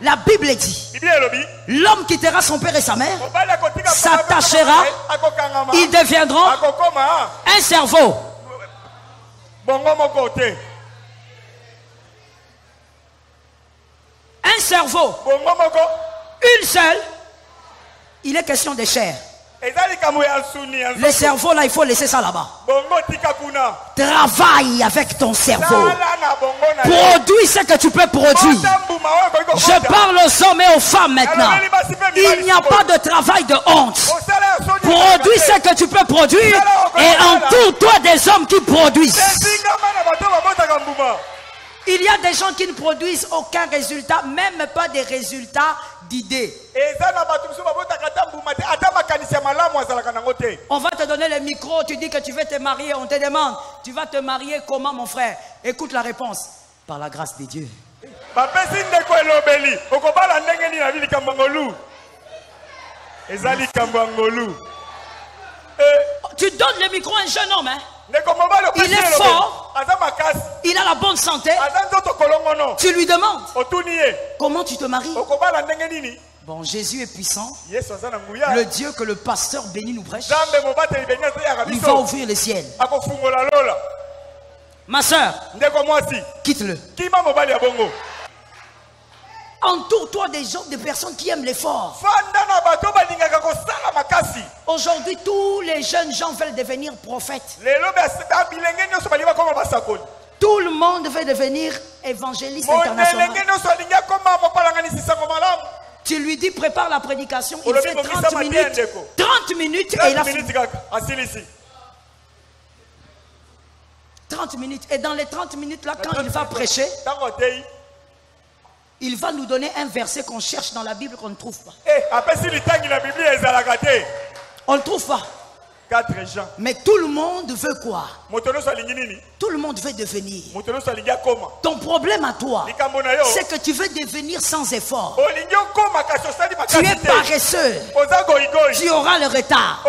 La Bible dit, l'homme quittera son père et sa mère, s'attachera, ils deviendront un cerveau. Un cerveau, une seule. Il est question de chair. Le cerveau là, il faut laisser ça là-bas. Travaille avec ton cerveau. Produis ce que tu peux produire. Je parle aux hommes et aux femmes maintenant. Il n'y a pas de travail de honte. Produis ce que tu peux produire et entoure-toi des hommes qui produisent. Il y a des gens qui ne produisent aucun résultat, même pas des résultats d'idées. On va te donner le micro, tu dis que tu veux te marier, on te demande, tu vas te marier comment mon frère? Écoute la réponse, par la grâce de Dieu. Tu donnes le micro à un jeune homme, hein? Il est fort, il a la bonne santé. Tu lui demandes comment tu te maries. Bon, Jésus est puissant. Le Dieu que le pasteur béni nous prêche, il va ouvrir les ciels. Ma soeur, quitte-le. Entoure-toi des gens, des personnes qui aiment l'effort. Aujourd'hui, tous les jeunes gens veulent devenir prophètes. Tout le monde veut devenir évangéliste international. Tu lui dis prépare la prédication, il fait 30 minutes. 30 minutes et il a fini. 30 minutes. Et dans les 30 minutes là, quand il va prêcher, il va nous donner un verset qu'on cherche dans la Bible qu'on ne trouve pas. On ne le trouve pas. Mais tout le monde veut quoi? Tout le monde veut devenir. Ton problème à toi, c'est que tu veux devenir sans effort. Tu es paresseux. Tu auras le retard.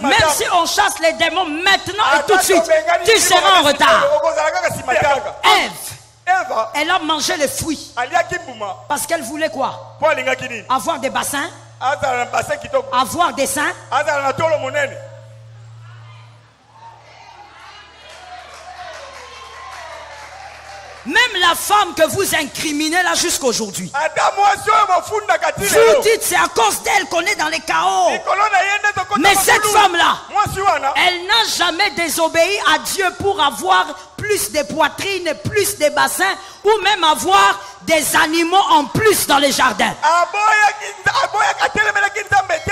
Même si on chasse les démons maintenant et tout de suite, tu seras en retard. Ève, elle a mangé les fruits parce qu'elle voulait quoi? Avoir des bassins, avoir des seins. Même la femme que vous incriminez là jusqu'aujourd'hui, vous dites c'est à cause d'elle qu'on est dans les chaos. Mais cette femme-là, elle n'a jamais désobéi à Dieu pour avoir plus de poitrine, plus de bassins, ou même avoir des animaux en plus dans les jardins.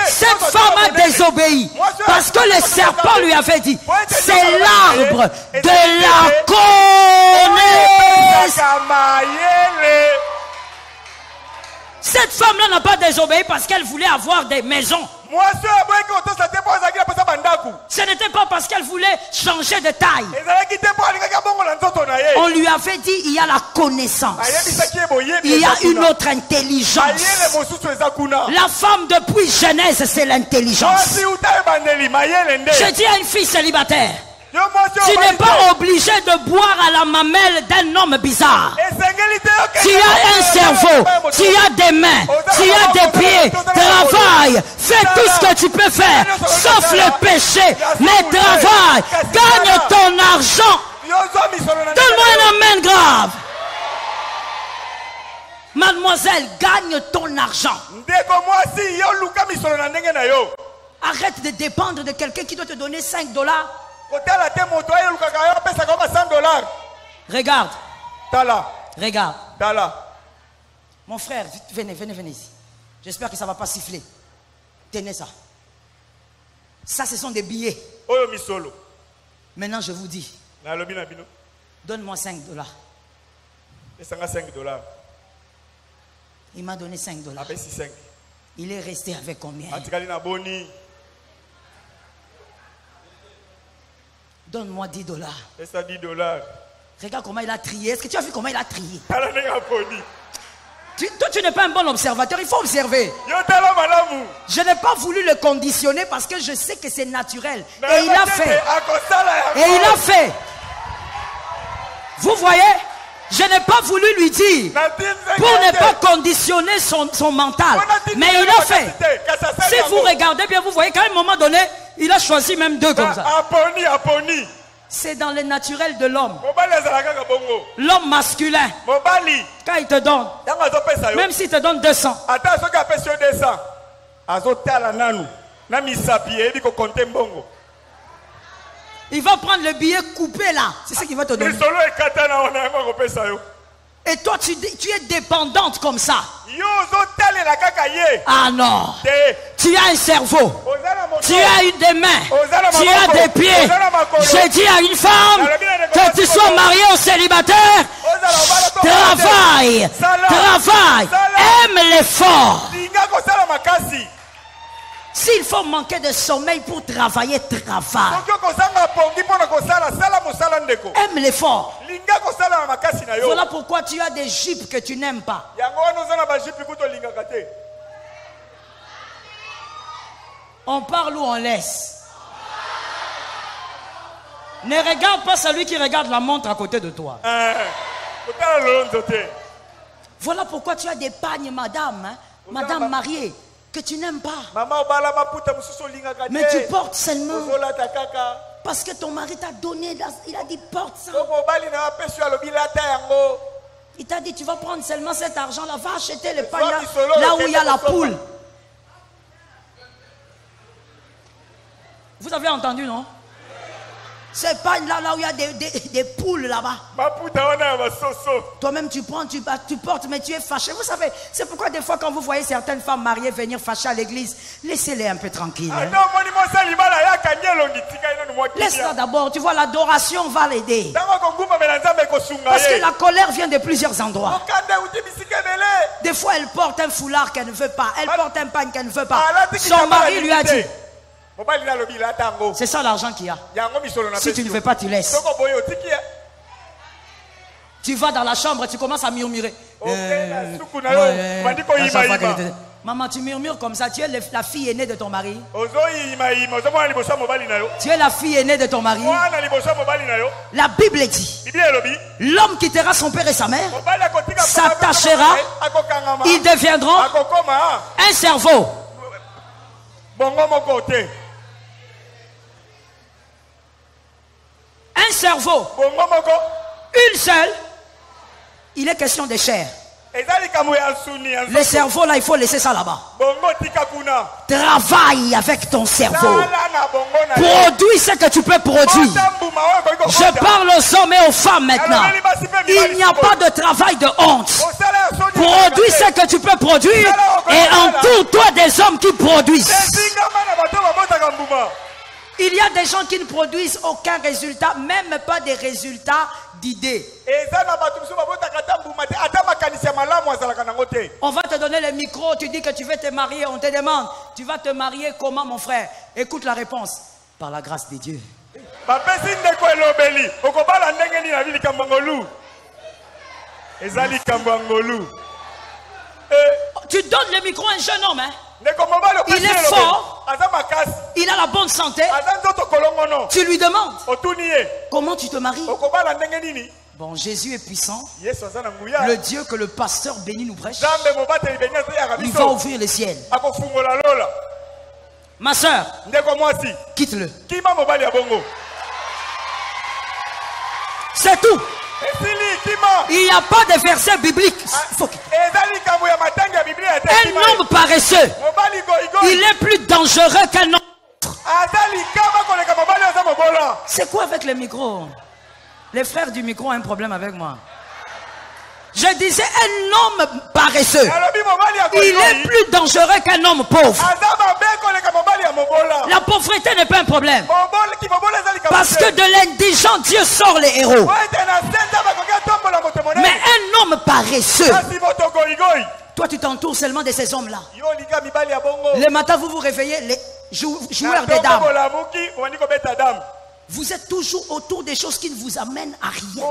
Cette femme a désobéi parce que le serpent lui avait dit c'est l'arbre de la connaissance. Cette femme-là n'a pas désobéi parce qu'elle voulait avoir des maisons. Ce n'était pas parce qu'elle voulait changer de taille. On lui avait dit il y a la connaissance, il y a une autre intelligence. La femme depuis Genèse, c'est l'intelligence. Je dis à une fille célibataire, tu n'es pas obligé de boire à la mamelle d'un homme bizarre. Tu as un cerveau, tu as des mains, tu as des pieds. Travaille, fais tout ce que tu peux faire, sauf le péché. Mais travaille, gagne ton argent. Donne-moi un amen grave. Mademoiselle, gagne ton argent. Arrête de dépendre de quelqu'un qui doit te donner $5. Regarde. Regarde. Mon frère, venez ici. J'espère que ça ne va pas siffler. Tenez ça. Ça, ce sont des billets. Maintenant, je vous dis. Donne-moi $5. Il m'a donné $5. Il est resté avec combien? Donne-moi $10. Regarde comment il a trié. Est-ce que tu as vu comment il a trié? Toi, tu n'es pas un bon observateur. Il faut observer. Je n'ai pas voulu le conditionner parce que je sais que c'est naturel. Et il a fait. Et il a fait. Vous voyez? Je n'ai pas voulu lui dire pour ne pas conditionner son mental. Mais il a fait. Si vous regardez bien, vous voyez qu'à un moment donné, il a choisi même deux comme ça. C'est dans le naturel de l'homme. L'homme masculin, quand il te donne, même s'il te donne 200, il va prendre le billet coupé là. C'est ce qu'il va te donner. Et toi, tu es dépendante comme ça. Ah non. Tu as un cerveau. Tu as des mains. Tu as des pieds. Je dis à une femme, que tu sois mariée ou célibataire, travaille. Travaille. Aime l'effort. S'il faut manquer de sommeil pour travailler, travaille. Aime l'effort. Voilà pourquoi tu as des jupes que tu n'aimes pas. On parle ou on laisse. Ne regarde pas celui qui regarde la montre à côté de toi. Voilà pourquoi tu as des pagnes, madame, hein? Madame mariée, que tu n'aimes pas. Mais tu portes seulement parce que ton mari t'a donné, il a dit porte ça. Il t'a dit tu vas prendre seulement cet argent là, va acheter le pain là où il y a la poule. Vous avez entendu, non? C'est pas là où il y a des poules là-bas. Toi-même tu prends, tu portes, mais tu es fâché. Vous savez, c'est pourquoi des fois quand vous voyez certaines femmes mariées venir fâcher à l'église, laissez-les un peu tranquilles. Hein? Laisse-la d'abord, tu vois, l'adoration va l'aider. Parce que la colère vient de plusieurs endroits. Des fois elle porte un foulard qu'elle ne veut pas, elle porte un pagne qu'elle ne veut pas. Son mari lui a dit, c'est ça l'argent qu'il y a. Si tu ne veux pas, tu laisses. Tu vas dans la chambre, tu commences à murmurer. Maman, tu murmures comme ça. Tu es la fille aînée de ton mari. Tu es la fille aînée de ton mari. La Bible dit, l'homme quittera son père et sa mère, s'attachera, ils deviendront un cerveau. Un cerveau, une seule, il est question de chair. Le cerveau là, il faut laisser ça là-bas. Travaille avec ton cerveau. Produis ce que tu peux produire. Je parle aux hommes et aux femmes maintenant. Il n'y a pas de travail de honte. Produis ce que tu peux produire et entoure-toi des hommes qui produisent. Il y a des gens qui ne produisent aucun résultat, même pas des résultats d'idées. On va te donner le micro, tu dis que tu veux te marier, on te demande, tu vas te marier comment mon frère? Écoute la réponse, par la grâce de Dieu. Tu donnes le micro à un jeune homme, hein? Il est fort, il a la bonne santé. Tu lui demandes comment tu te maries. Bon, Jésus est puissant. Le Dieu que le pasteur béni nous prêche, il va ouvrir les ciels. Ma soeur, quitte-le. C'est tout. Il n'y a pas de verset biblique. Un homme paresseux, il est plus dangereux qu'un autre. C'est quoi avec le micro? Les frères du micro ont un problème avec moi. Je disais un homme paresseux, il est plus dangereux qu'un homme pauvre. La pauvreté n'est pas un problème. Parce que de l'indigent, Dieu sort les héros. Mais un homme paresseux, toi tu t'entoures seulement de ces hommes-là. Le matin vous vous réveillez, les joueurs des dames. Vous êtes toujours autour des choses qui ne vous amènent à rien.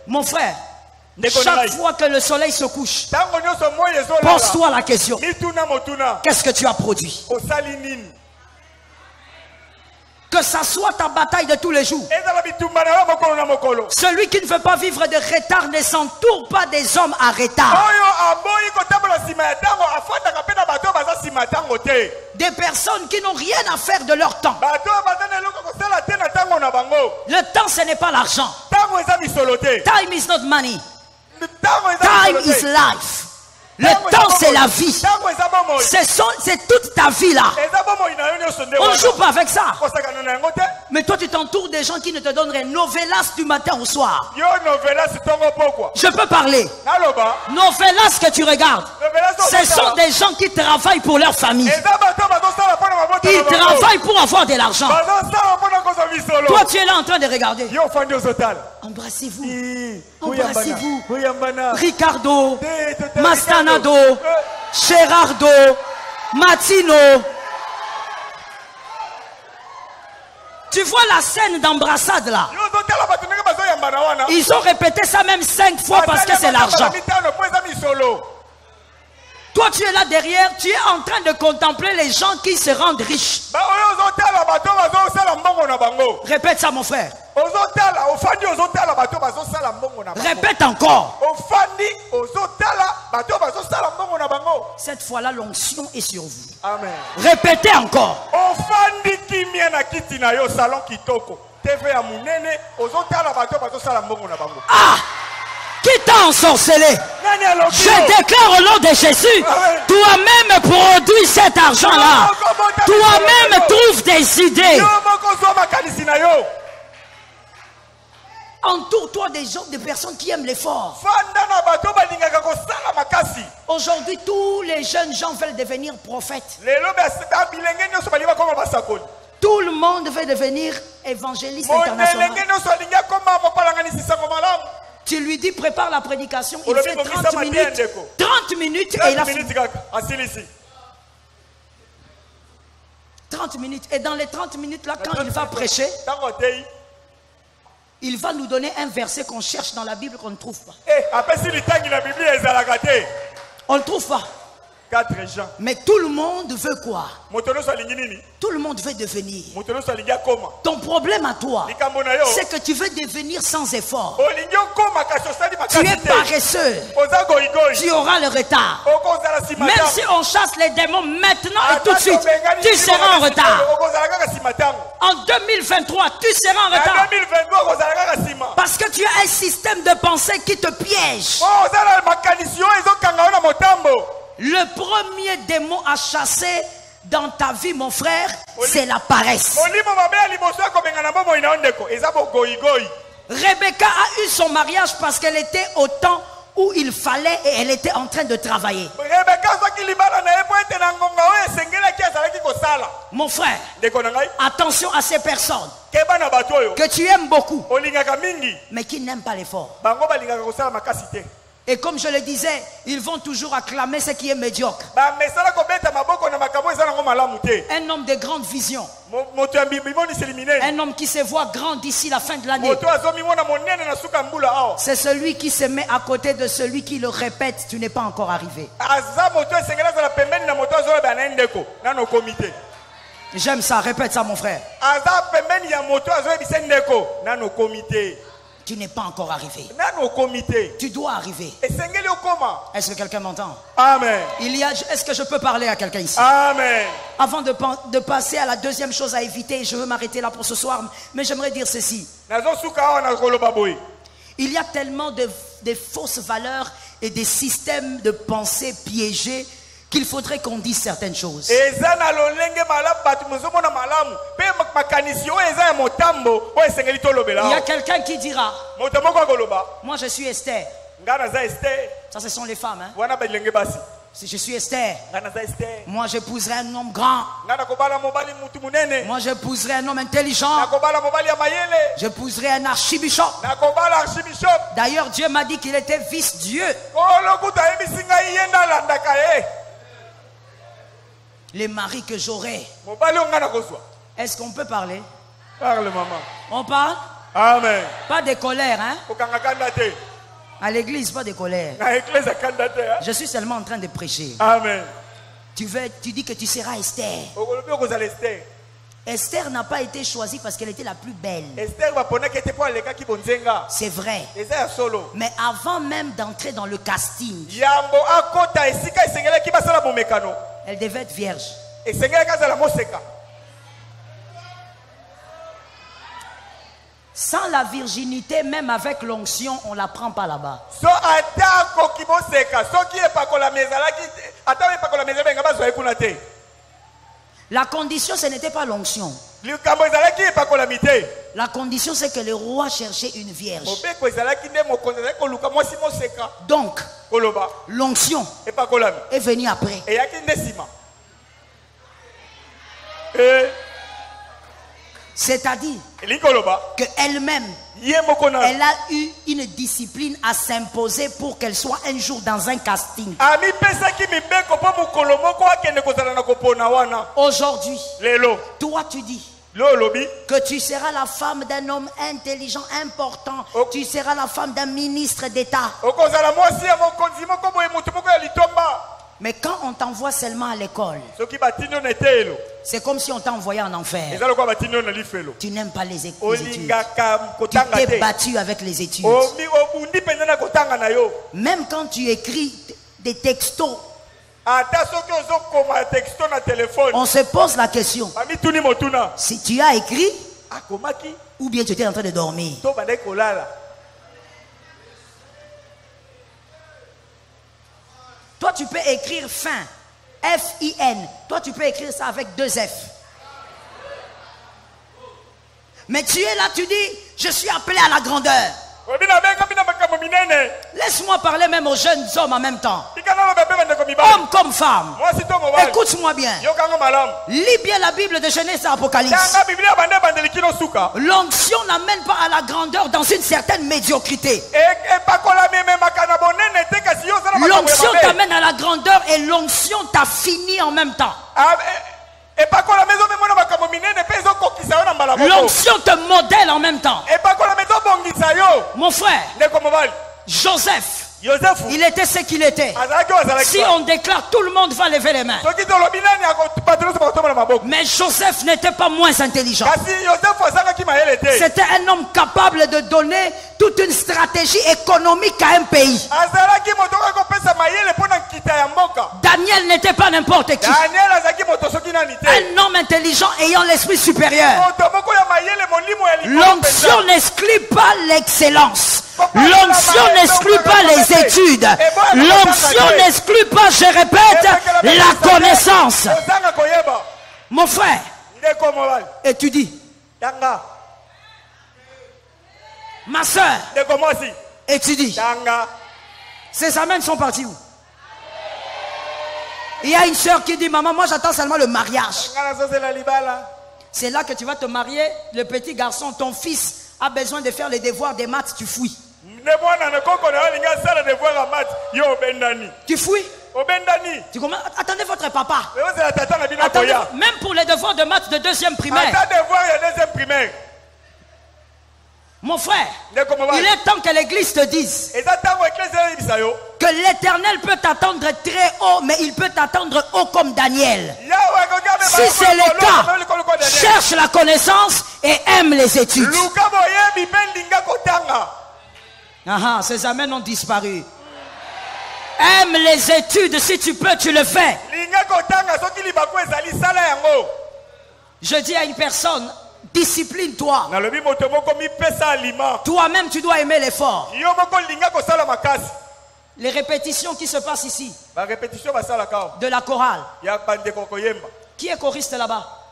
Mon frère, chaque fois que le soleil se couche, pose-toi la question. Qu'est-ce que tu as produit? Que ça soit ta bataille de tous les jours. Celui qui ne veut pas vivre de retard ne s'entoure pas des hommes à retard. Des personnes qui n'ont rien à faire de leur temps. Le temps, ce n'est pas l'argent. Time is not money. Time is life. Le temps, c'est la vie. C'est toute ta vie là. On ne joue pas avec ça. Mais toi, tu t'entoures des gens qui ne te donneraient novelas du matin au soir. Je peux parler. Novelas que tu regardes, ce sont des gens qui travaillent pour leur famille. Ils travaillent pour avoir de l'argent. Toi, tu es là en train de regarder. Embrassez-vous. Embrassez-vous. Ricardo, Mastanado, Gerardo, Matino. Tu vois la scène d'embrassade là. Ils ont répété ça même 5 fois parce que c'est l'argent. Toi tu es là derrière, tu es en train de contempler les gens qui se rendent riches. Répète ça mon frère. Répète encore. Cette fois-là, l'onction est sur vous. Amen. Répétez encore. Ah! Qui t'a ensorcelé? Je déclare au nom de Jésus, toi-même produis cet argent-là. Toi-même trouve des idées. Entoure-toi des gens, des personnes qui aiment l'effort. Aujourd'hui, tous les jeunes gens veulent devenir prophètes. Tout le monde veut devenir évangéliste international. Tu lui dis prépare la prédication, il fait 30 minutes. 30 minutes et il a fini. 30 minutes. Et dans les 30 minutes là, quand il va prêcher, il va nous donner un verset qu'on cherche dans la Bible qu'on ne trouve pas. On ne le trouve pas. Mais tout le monde veut quoi? Tout le monde veut devenir. Ton problème à toi, c'est que tu veux devenir sans effort. Tu es paresseux. Tu auras le retard. Même si on chasse les démons maintenant et tout de suite, tu seras en retard. En 2023, tu seras en retard. Parce que tu as un système de pensée qui te piège. Le premier démon à chasser dans ta vie, mon frère, c'est la paresse. Rebecca a eu son mariage parce qu'elle était au temps où il fallait et elle était en train de travailler. Mon frère, attention à ces personnes que tu aimes beaucoup, mais qui n'aiment pas l'effort. Et comme je le disais, ils vont toujours acclamer ce qui est médiocre. Un homme de grande vision. Un homme qui se voit grand d'ici la fin de l'année. C'est celui qui se met à côté de celui qui le répète, tu n'es pas encore arrivé. J'aime ça, répète ça mon frère. Tu n'es pas encore arrivé. Tu dois arriver. Est-ce que quelqu'un m'entend? Amen. Est-ce que je peux parler à quelqu'un ici? Amen. Avant de passer à la deuxième chose à éviter, je veux m'arrêter là pour ce soir, mais j'aimerais dire ceci. Il y a tellement de fausses valeurs et des systèmes de pensée piégés qu'il faudrait qu'on dise certaines choses. Il y a quelqu'un qui dira, moi je suis Esther. Ça ce sont les femmes, hein? Si je suis Esther, moi j'épouserai un homme grand. Moi j'épouserai un homme intelligent. J'épouserai un archibishop. D'ailleurs Dieu m'a dit qu'il était vice-dieu. Les maris que j'aurai. Est-ce qu'on peut parler? Parle maman. On parle? Amen. Pas de colère, hein? À l'église, pas de colère. Je suis seulement en train de prêcher. Amen. Tu dis que tu seras Esther. Esther n'a pas été choisie parce qu'elle était la plus belle. C'est vrai. Mais avant même d'entrer dans le casting, elle devait être vierge. Sans la virginité, même avec l'onction, on ne la prend pas là-bas. La condition, ce n'était pas l'onction. La condition, c'est que le roi cherchait une vierge. Donc, l'onction est venue après. C'est-à-dire qu'elle-même, elle a eu une discipline à s'imposer pour qu'elle soit un jour dans un casting. Aujourd'hui, toi tu dis que tu seras la femme d'un homme intelligent, important. Tu seras la femme d'un ministre d'État. Mais quand on t'envoie seulement à l'école, c'est comme si on t'a envoyé en enfer. Tu n'aimes pas les études. Tu t'es battu avec les études. Même quand tu écris des textos, on se pose la question. Si tu as écrit, ou bien tu étais en train de dormir. Toi, tu peux écrire fin, F-I-N. Toi, tu peux écrire ça avec 2 F. Mais tu es là, tu dis, je suis appelé à la grandeur. Laisse-moi parler même aux jeunes hommes en même temps. Hommes comme femmes. Écoute-moi bien. Lis bien la Bible de Genèse à Apocalypse. L'onction n'amène pas à la grandeur dans une certaine médiocrité. L'onction t'amène à la grandeur et l'onction t'a fini en même temps. L'onction te modèle en même temps. Mon frère, Joseph, il était ce qu'il était. Si on déclare, tout le monde va lever les mains. Mais Joseph n'était pas moins intelligent. C'était un homme capable de donner toute une stratégie économique à un pays. Daniel n'était pas n'importe qui. Un homme intelligent ayant l'esprit supérieur. L'onction n'exclut pas l'excellence. L'onction n'exclut pas les études. L'onction n'exclut pas, je répète, la connaissance. Mon frère, étudie. Ma soeur, étudie. Ces amens sont partis où? Il y a une soeur qui dit, maman, moi j'attends seulement le mariage. C'est là que tu vas te marier. Le petit garçon, ton fils, a besoin de faire les devoirs des maths, tu fouilles. Tu fouilles. Tu commences, attendez votre papa. Attendez, même pour les devoirs de maths de 2e primaire. Mon frère, il est temps que l'église te dise que l'Éternel peut t'attendre très haut, mais il peut t'attendre haut comme Daniel. Si c'est le cas, cherche la connaissance et aime les études. Ces amens ont disparu. Aime les études, si tu peux, tu le fais. Je dis à une personne, discipline-toi. Toi-même, tu dois aimer l'effort. Les répétitions qui se passent ici, de la chorale. Qui est choriste là-bas?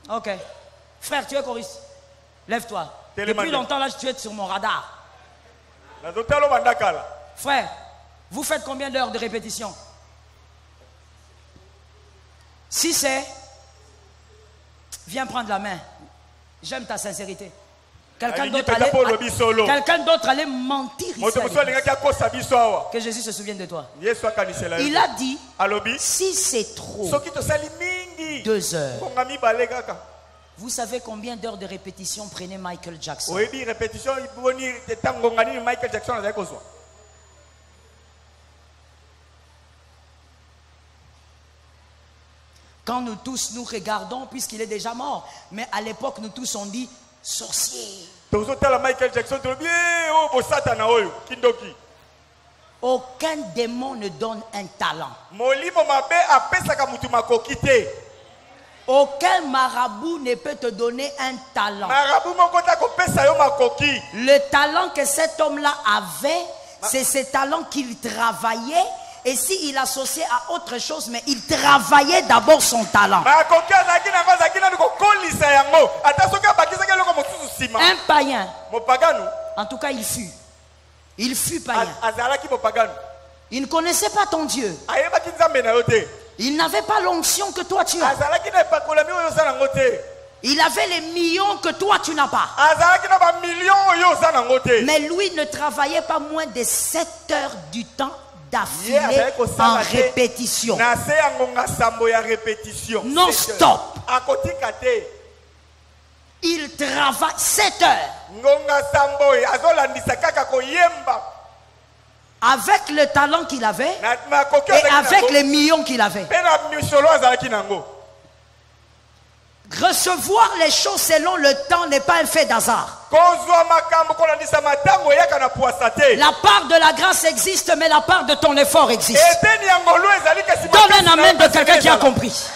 Ok. Frère, tu es choriste. Lève-toi. Depuis longtemps, là, tu es sur mon radar. Frère, vous faites combien d'heures de répétition? Si c'est... Viens prendre la main. J'aime ta sincérité. Quelqu'un d'autre allait mentir ici. Que Jésus se souvienne de toi. Il a dit, si c'est trop, 2 heures. Vous savez combien d'heures de répétition prenait Michael Jackson? Quand nous tous nous regardons, puisqu'il est déjà mort. Mais à l'époque, nous tous on dit sorcier. Aucun démon ne donne un talent. Aucun marabout ne peut te donner un talent. Le talent que cet homme-là avait, c'est ce talent qu'il travaillait. Et s'il associait à autre chose, mais il travaillait d'abord son talent. Un païen. En tout cas, il fut. Il fut païen. Il ne connaissait pas ton Dieu. Il n'avait pas l'onction que toi tu as. Il avait les millions que toi tu n'as pas. Mais lui ne travaillait pas moins de 7 heures du temps d'affilée en répétition. Non stop. Il travaille 7 heures. Avec le talent qu'il avait et avec les millions qu'il avait. Recevoir les choses selon le temps n'est pas un fait d'hasard. La part de la grâce existe, mais la part de ton effort existe. Donne un amen de quelqu'un qui a compris.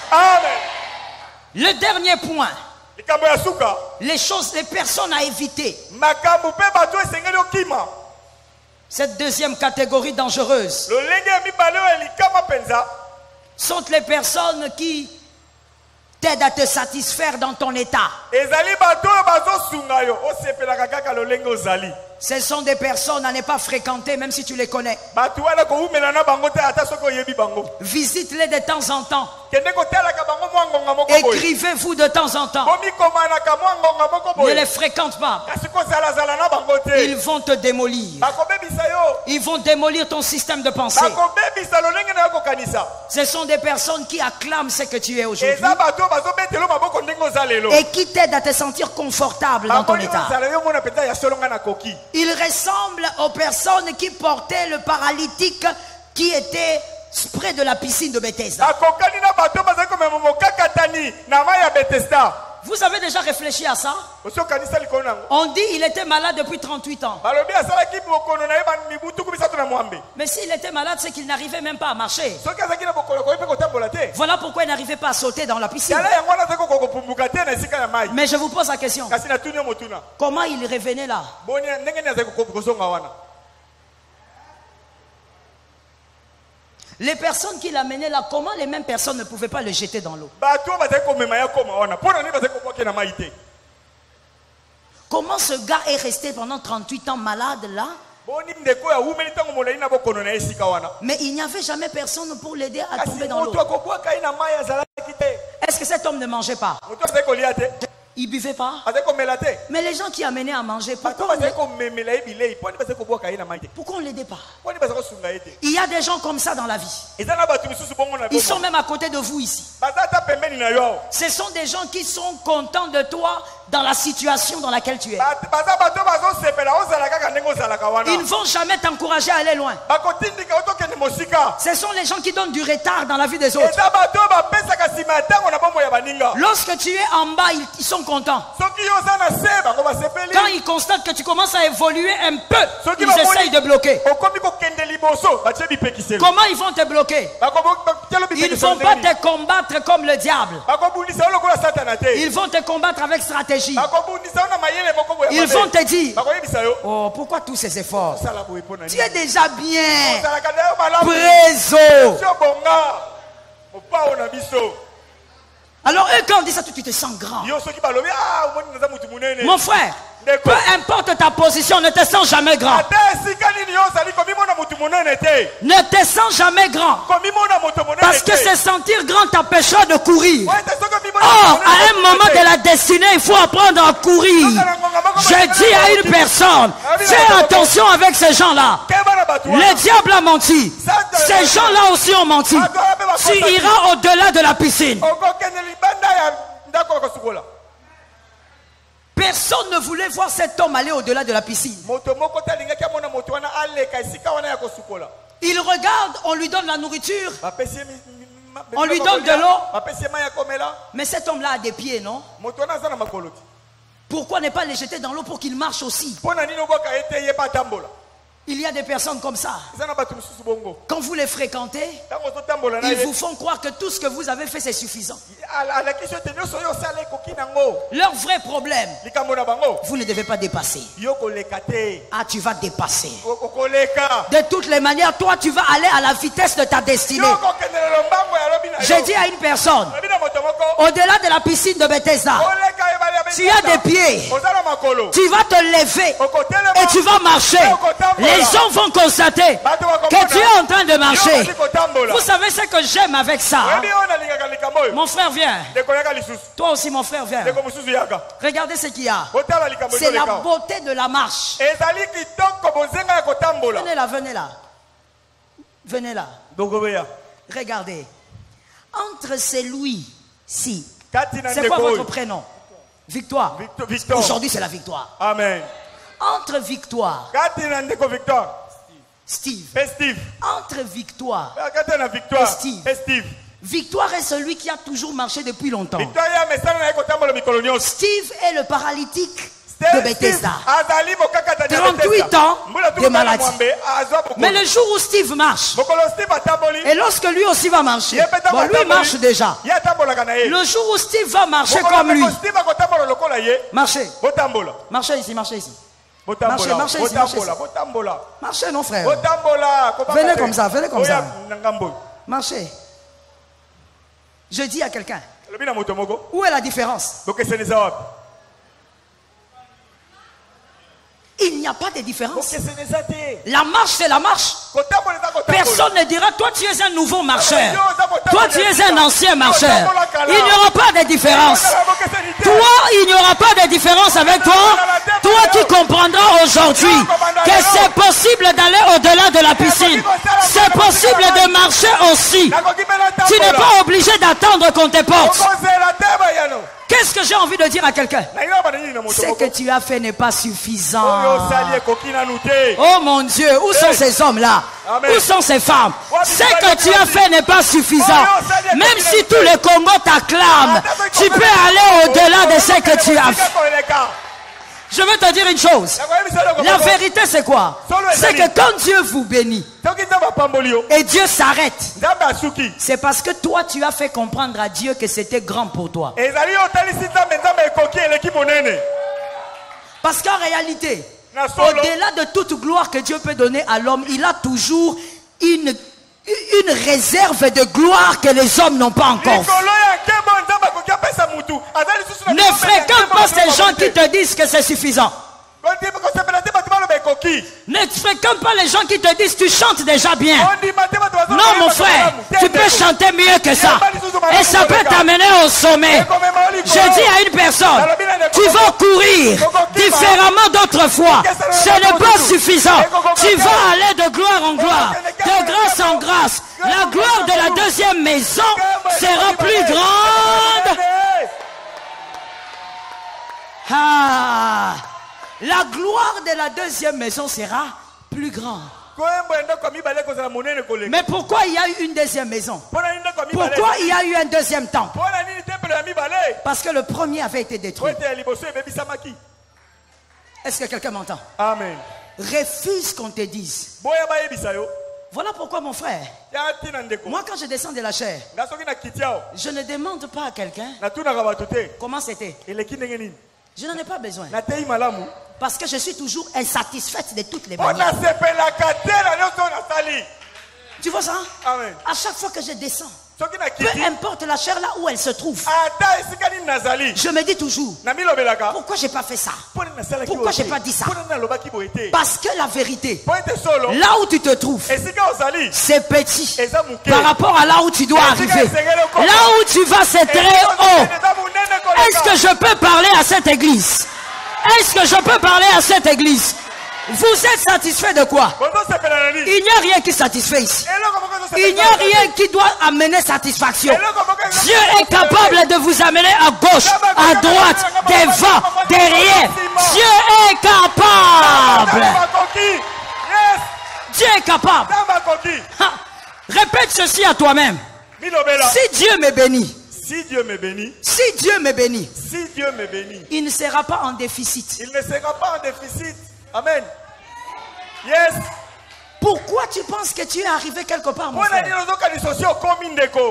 Le dernier point. Les personnes à éviter. Cette deuxième catégorie dangereuse sont les personnes qui t'aident à te satisfaire dans ton état. Ce sont des personnes à ne pas fréquenter même si tu les connais. Visite-les de temps en temps. Écrivez-vous de temps en temps. Ne les fréquente pas. Ils vont te démolir. Ils vont démolir ton système de pensée. Ce sont des personnes qui acclament ce que tu es aujourd'hui et qui t'aident à te sentir confortable dans ton état. Ils ressemblent aux personnes qui portaient le paralytique qui était près de la piscine de Bethesda. Vous avez déjà réfléchi à ça? On dit qu'il était malade depuis 38 ans. Mais s'il était malade, c'est qu'il n'arrivait même pas à marcher. Voilà pourquoi il n'arrivait pas à sauter dans la piscine. Mais je vous pose la question. Comment il revenait là? Les personnes qui l'amenaient là, comment les mêmes personnes ne pouvaient pas le jeter dans l'eau? Comment ce gars est resté pendant 38 ans malade là? Mais il n'y avait jamais personne pour l'aider à tomber dans l'eau. Est-ce que cet homme ne mangeait pas? Il ne buvait pas. Mais les gens qui amenaient à manger, pourquoi on ne l'aidait pas? Il y a des gens comme ça dans la vie. Ils sont même à côté de vous ici. Ce sont des gens qui sont contents de toi dans la situation dans laquelle tu es. Ils ne vont jamais t'encourager à aller loin. Ce sont les gens qui donnent du retard dans la vie des autres. Lorsque tu es en bas, ils sont contents. Quand ils constatent que tu commences à évoluer un peu, ils essayent de bloquer. Comment ils vont te bloquer? Ils ne vont pas te combattre comme le diable. Ils vont te combattre avec stratégie. Ils vont te dire: oh, pourquoi tous ces efforts? Tu es déjà bien. Préso. Alors eux, quand on dit ça, tu te sens grand. Mon frère, peu importe ta position, ne te sens jamais grand. Ne te sens jamais grand. Parce que se sentir grand t'empêchera de courir. Or, à un moment de la destinée, il faut apprendre à courir. Je dis à une personne, fais attention avec ces gens-là. Le diable a menti. Ces gens-là aussi ont menti. Tu iras au-delà de la piscine. Personne ne voulait voir cet homme aller au-delà de la piscine. Il regarde, on lui donne la nourriture. On lui donne de l'eau. Mais cet homme-là a des pieds, non? Pourquoi ne pas les jeter dans l'eau pour qu'il marche aussi? Il y a des personnes comme ça. Quand vous les fréquentez, ils vous font croire que tout ce que vous avez fait, c'est suffisant. Leur vrai problème, vous ne devez pas dépasser. Ah, tu vas dépasser. De toutes les manières, toi, tu vas aller à la vitesse de ta destinée. J'ai dit à une personne, au-delà de la piscine de Bethesda, tu as des pieds. Tu vas te lever et tu vas marcher. Les gens vont constater que tu es en train de marcher. Vous savez ce que j'aime avec ça? Mon frère vient. Toi aussi mon frère vient. Regardez ce qu'il y a. C'est la beauté de la marche. Venez là, venez là. Venez là. Regardez. Entre celui-ci. C'est quoi votre prénom? Victoire. Aujourd'hui c'est la victoire. Amen. Entre Victoire. Steve. Entre Victoire et Steve. Victoire est celui qui a toujours marché depuis longtemps. Steve est le paralytique de Bethesda. 38 ans de maladie. Mais le jour où Steve marche, et lorsque lui aussi va marcher, bon, lui marche déjà. Le jour où Steve va marcher comme lui, marchez. Marchez ici, marchez ici. Marchez, marchez ici, marchez ici. Marchez, non frère. Venez comme ça, venez comme ça. Marchez. Je dis à quelqu'un, où est la différence? Il n'y a pas de différence. La marche, c'est la marche. Personne ne dira, toi tu es un nouveau marcheur. Toi tu es un ancien marcheur. Il n'y aura pas de différence. Toi, il n'y aura pas de différence avec toi. Toi qui comprendras aujourd'hui que c'est possible d'aller au-delà de la piscine. C'est possible de marcher aussi. Tu n'es pas obligé d'attendre qu'on te porte. Qu'est-ce que j'ai envie de dire à quelqu'un? Ce que tu as fait n'est pas suffisant. Oh mon Dieu, où sont ces hommes-là? Où sont ces femmes? Ce que tu as fait n'est pas suffisant. Même si tout le Congo t'acclame, tu peux aller au-delà de ce que tu as fait. Je veux te dire une chose. La vérité c'est quoi? C'est que quand Dieu vous bénit et Dieu s'arrête, c'est parce que toi tu as fait comprendre à Dieu que c'était grand pour toi. Parce qu'en réalité, au-delà de toute gloire que Dieu peut donner à l'homme, il a toujours une réserve de gloire que les hommes n'ont pas encore. Ne fréquente pas ces gens qui te disent que c'est suffisant. Ne fréquente pas les gens qui te disent tu chantes déjà bien. Non mon frère, tu peux chanter mieux que ça. Et ça peut t'amener au sommet. Je dis à une personne, tu vas courir différemment d'autrefois. Ce n'est pas suffisant. Tu vas aller de gloire en gloire, de grâce en grâce. La gloire de la deuxième maison sera plus grande. Ah, la gloire de la deuxième maison sera plus grande. Mais pourquoi il y a eu une deuxième maison? Pourquoi il y a eu un deuxième temple? Parce que le premier avait été détruit. Est-ce que quelqu'un m'entend? Amen. Refuse qu'on te dise. Voilà pourquoi mon frère, moi quand je descends de la chair, je ne demande pas à quelqu'un comment c'était. Je n'en ai pas besoin. Parce que je suis toujours insatisfaite de toutes les manières. Tu vois ça? Amen. À chaque fois que je descends, peu importe la chair là où elle se trouve, je me dis toujours, pourquoi j'ai pas fait ça? Pourquoi j'ai pas dit ça? Parce que la vérité, là où tu te trouves, c'est petit par rapport à là où tu dois arriver. Là où tu vas, c'est très haut. Est-ce que je peux parler à cette église? Est-ce que je peux parler à cette église? Vous êtes satisfait de quoi? Il n'y a rien qui satisfait ici. Il n'y a rien qui doit amener satisfaction. Dieu est capable de vous amener à gauche, à droite, devant, derrière. Dieu est capable. Dieu est capable. Ha. Répète ceci à toi-même. Si Dieu me bénit, si Dieu me bénit, si Dieu me bénit, si Dieu me bénit, il ne sera pas en déficit. Il ne sera pas en déficit. Amen. Yes. Pourquoi tu penses que tu es arrivé quelque part, mon frère?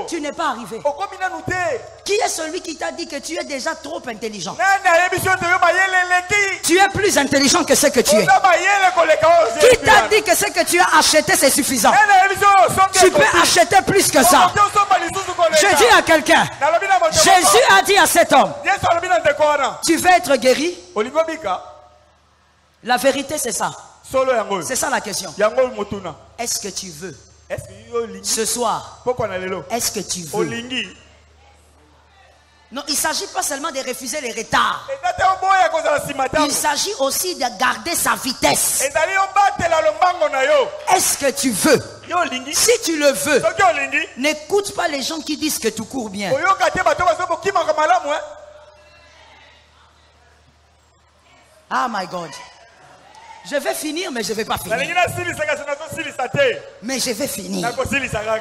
Tu n'es pas arrivé. Qui est celui qui t'a dit que tu es déjà trop intelligent? Tu es plus intelligent que ce que tu es. Qui t'a dit que ce que tu as acheté c'est suffisant? Tu peux acheter plus que ça. Je dis à quelqu'un, Jésus a dit à cet homme, tu veux être guéri? La vérité c'est ça. C'est ça la question. Est-ce que tu veux? Ce soir, est-ce que tu veux? Non, il ne s'agit pas seulement de refuser les retards. Il s'agit aussi de garder sa vitesse. Est-ce que tu veux? Si tu le veux, n'écoute pas les gens qui disent que tu cours bien. Ah my God. Je vais finir, mais je ne vais pas finir. Mais je vais finir.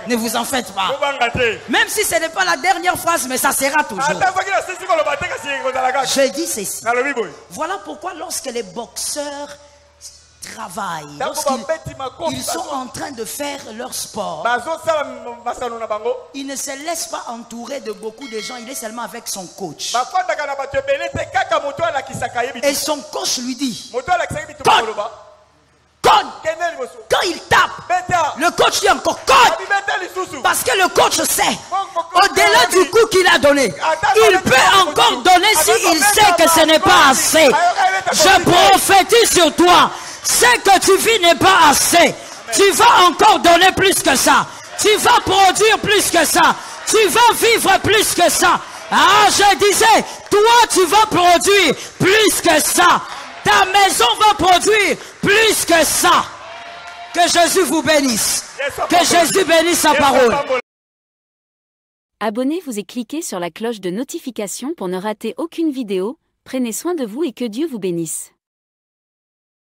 Ne vous en faites pas. Même si ce n'est pas la dernière phrase, mais ça sera toujours. Je dis ceci. Voilà pourquoi lorsque les boxeurs travaillent, lorsqu'ils sont en train de faire leur sport, il ne se laisse pas entourer de beaucoup de gens, il est seulement avec son coach. Et son coach lui dit, quand il tape, le coach dit encore code. Parce que le coach sait, au-delà du coup qu'il a donné, il peut encore donner s'il sait que ce n'est pas assez. Je prophétise sur toi. Ce que tu vis n'est pas assez. Tu vas encore donner plus que ça. Tu vas produire plus que ça. Tu vas vivre plus que ça. Ah, je disais, toi tu vas produire plus que ça. Ta maison va produire plus que ça. Que Jésus vous bénisse. Que Jésus bénisse sa parole. Abonnez-vous et cliquez sur la cloche de notification pour ne rater aucune vidéo. Prenez soin de vous et que Dieu vous bénisse.